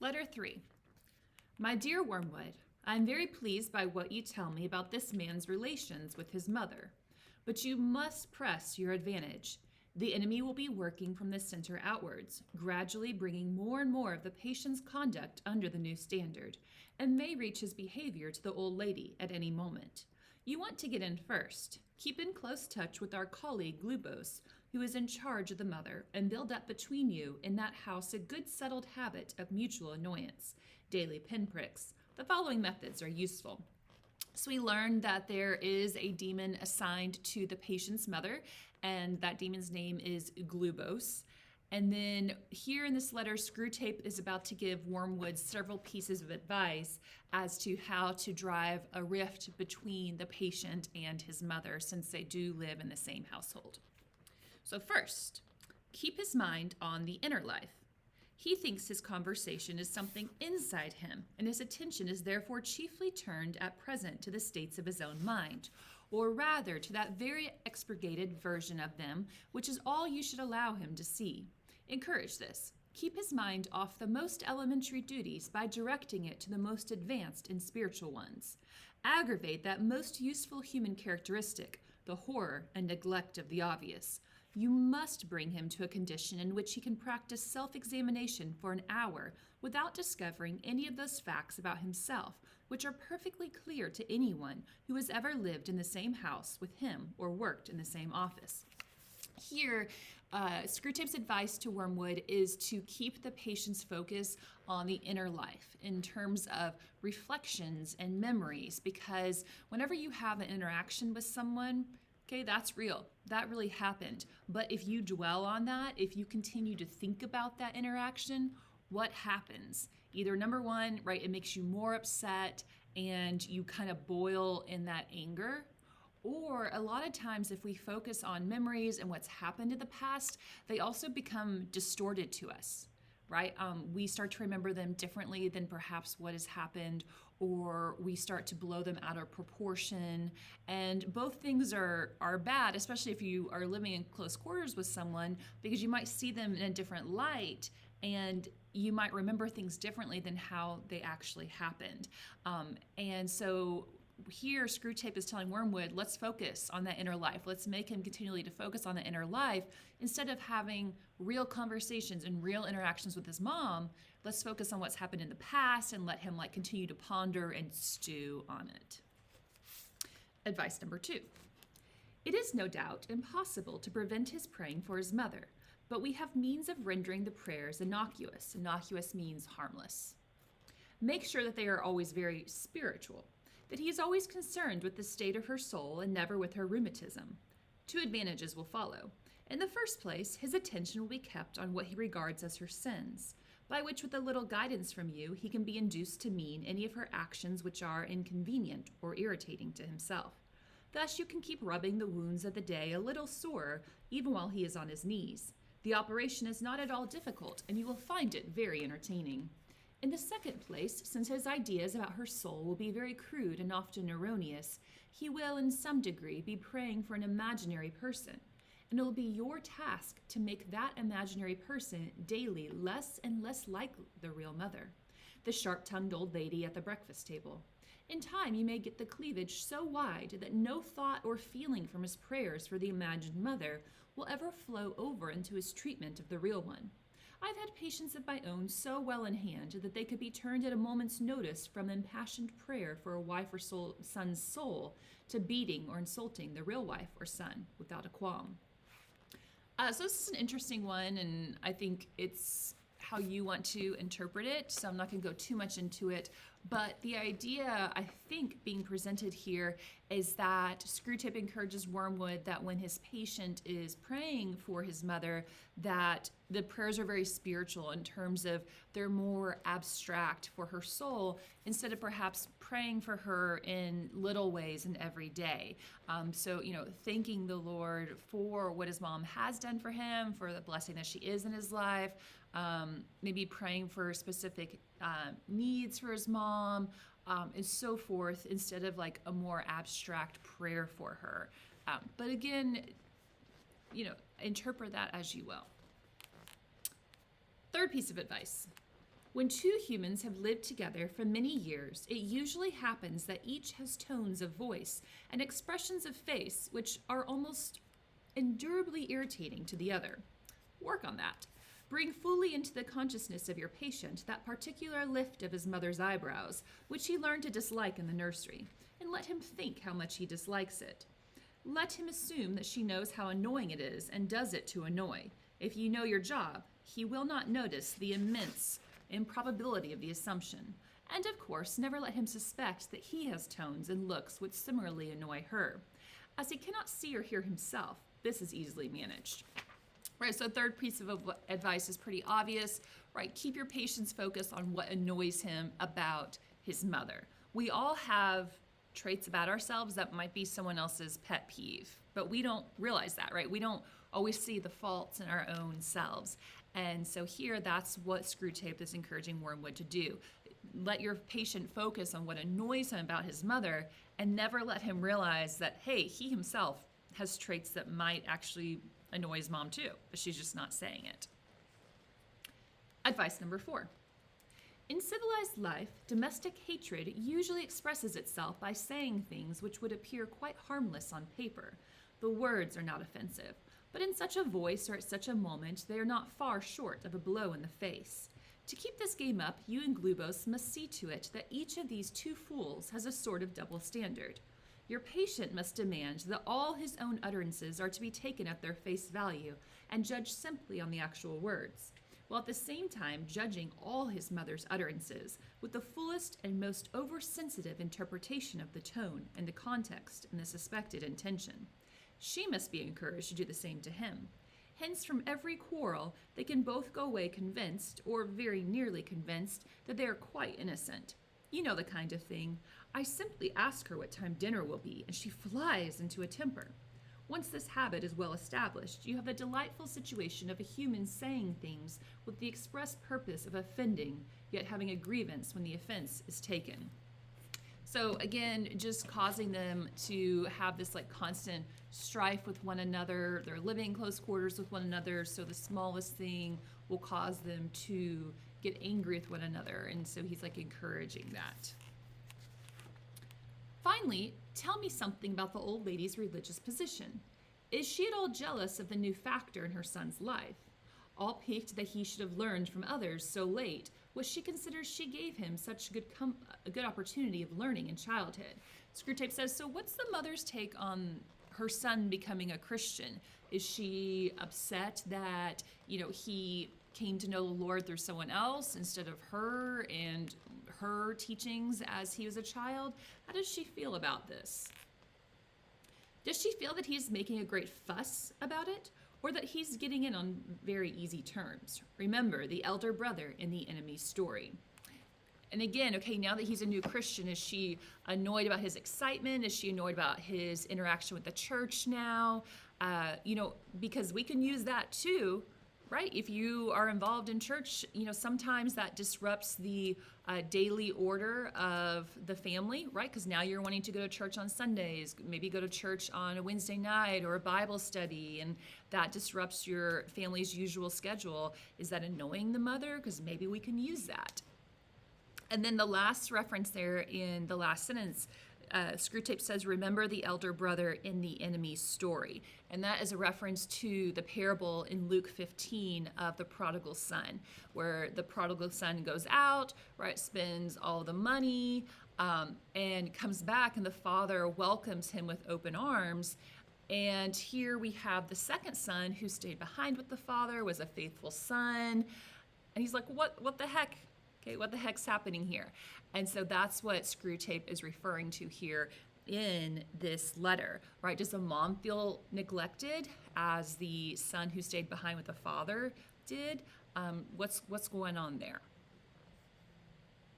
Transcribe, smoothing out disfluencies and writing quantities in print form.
Letter 3. My dear Wormwood, I am very pleased by what you tell me about this man's relations with his mother, but you must press your advantage. The enemy will be working from the center outwards, gradually bringing more and more of the patient's conduct under the new standard, and may reach his behavior to the old lady at any moment. You want to get in first. Keep in close touch with our colleague Glubos, who is in charge of the mother, and build up between you in that house a good settled habit of mutual annoyance, daily pinpricks. The following methods are useful. So we learned that there is a demon assigned to the patient's mother, and that demon's name is Glubos. And then here in this letter, Screwtape is about to give Wormwood several pieces of advice as to how to drive a rift between the patient and his mother, since they do live in the same household. So first, keep his mind on the inner life. He thinks his conversation is something inside him, and his attention is therefore chiefly turned at present to the states of his own mind, or rather to that very expurgated version of them, which is all you should allow him to see. Encourage this. Keep his mind off the most elementary duties by directing it to the most advanced and spiritual ones. Aggravate that most useful human characteristic, the horror and neglect of the obvious. You must bring him to a condition in which he can practice self-examination for an hour without discovering any of those facts about himself, which are perfectly clear to anyone who has ever lived in the same house with him or worked in the same office. Here, Screwtape's advice to Wormwood is to keep the patient's focus on the inner life in terms of reflections and memories, because whenever you have an interaction with someone, okay, that's real. That really happened. But if you dwell on that, if you continue to think about that interaction, what happens? Either number one, right, it makes you more upset and you kind of boil in that anger. Or a lot of times, if we focus on memories and what's happened in the past, they also become distorted to us, right? We start to remember them differently than perhaps what has happened, or we start to blow them out of proportion. And both things are bad, especially if you are living in close quarters with someone, because you might see them in a different light and you might remember things differently than how they actually happened. And so here, Screwtape is telling Wormwood, let's focus on that inner life. Let's make him continually to focus on the inner life. Instead of having real conversations and real interactions with his mom, let's focus on what's happened in the past and let him continue to ponder and stew on it. Advice number 2. It is no doubt impossible to prevent his praying for his mother, but we have means of rendering the prayers innocuous. Innocuous means harmless. Make sure that they are always very spiritual, that he is always concerned with the state of her soul and never with her rheumatism. 2 advantages will follow. In the first place, his attention will be kept on what he regards as her sins, by which with a little guidance from you, he can be induced to mean any of her actions which are inconvenient or irritating to himself. Thus you can keep rubbing the wounds of the day a little sore, even while he is on his knees. The operation is not at all difficult, and you will find it very entertaining. In the second place, since his ideas about her soul will be very crude and often erroneous, he will in some degree be praying for an imaginary person, and it will be your task to make that imaginary person daily less and less like the real mother, the sharp-tongued old lady at the breakfast table. In time, you may get the cleavage so wide that no thought or feeling from his prayers for the imagined mother will ever flow over into his treatment of the real one. I've had patients of my own so well in hand that they could be turned at a moment's notice from impassioned prayer for a wife or son's soul to beating or insulting the real wife or son without a qualm. So this is an interesting one, and I think it's how you want to interpret it, so I'm not going to go too much into it. But the idea, I think, being presented here is that Screwtape encourages Wormwood that when his patient is praying for his mother, that the prayers are very spiritual in terms of they're more abstract for her soul, instead of perhaps praying for her in little ways in every day. So, thanking the Lord for what his mom has done for him, for the blessing that she is in his life, maybe praying for specific needs for his mom, and so forth, instead of a more abstract prayer for her. But again, interpret that as you will. Third piece of advice. When two humans have lived together for many years, it usually happens that each has tones of voice and expressions of face which are almost endurably irritating to the other. Work on that. Bring fully into the consciousness of your patient that particular lift of his mother's eyebrows, which he learned to dislike in the nursery, and let him think how much he dislikes it. Let him assume that she knows how annoying it is and does it to annoy. If you know your job, he will not notice the immense improbability of the assumption. And of course, never let him suspect that he has tones and looks which similarly annoy her. As he cannot see or hear himself, this is easily managed. Right, so third piece of advice is pretty obvious, right? Keep your patient's focus on what annoys him about his mother. We all have traits about ourselves that might be someone else's pet peeve, but we don't realize that, right? We don't always see the faults in our own selves. And so here, that's what Screwtape is encouraging Wormwood to do. Let your patient focus on what annoys him about his mother and never let him realize that, hey, he himself has traits that might actually annoy his mom too, but she's just not saying it. Advice number 4. In civilized life, domestic hatred usually expresses itself by saying things which would appear quite harmless on paper. The words are not offensive, but in such a voice or at such a moment, they are not far short of a blow in the face. To keep this game up, you and Glubos must see to it that each of these two fools has a sort of double standard. Your patient must demand that all his own utterances are to be taken at their face value and judged simply on the actual words, while at the same time judging all his mother's utterances with the fullest and most oversensitive interpretation of the tone and the context and the suspected intention. She must be encouraged to do the same to him. Hence, from every quarrel, they can both go away convinced, or very nearly convinced, that they are quite innocent. You know the kind of thing. I simply ask her what time dinner will be, and she flies into a temper. Once this habit is well established, you have the delightful situation of a human saying things with the express purpose of offending, yet having a grievance when the offense is taken. So again, just causing them to have this like constant strife with one another. They're living in close quarters with one another, so the smallest thing will cause them to get angry with one another. And so he's like encouraging that. Finally, tell me something about the old lady's religious position. Is she at all jealous of the new factor in her son's life? All piqued that he should have learned from others so late, what she considers she gave him such a good opportunity of learning in childhood. Screwtape says, so what's the mother's take on her son becoming a Christian? Is she upset that, he came to know the Lord through someone else instead of her and her teachings as he was a child? How does she feel about this? Does she feel that he's making a great fuss about it, or that he's getting in on very easy terms? Remember, the elder brother in the enemy's story. And again, okay, now that he's a new Christian, is she annoyed about his excitement? Is she annoyed about his interaction with the church now? Because we can use that too, right? If you are involved in church, sometimes that disrupts the daily order of the family, right? Because now you're wanting to go to church on Sundays, maybe go to church on a Wednesday night or a Bible study, and that disrupts your family's usual schedule. Is that annoying the mother? Because maybe we can use that. And then the last reference there in the last sentence, Screwtape says, remember the elder brother in the enemy's story. And that is a reference to the parable in Luke 15 of the prodigal son, where the prodigal son goes out, right, spends all the money, and comes back, and the father welcomes him with open arms. And here we have the second son who stayed behind with the father, was a faithful son. And he's like, what the heck? Okay, what the heck's happening here? And so that's what Screwtape is referring to here in this letter, right? Does the mom feel neglected as the son who stayed behind with the father did? What's going on there?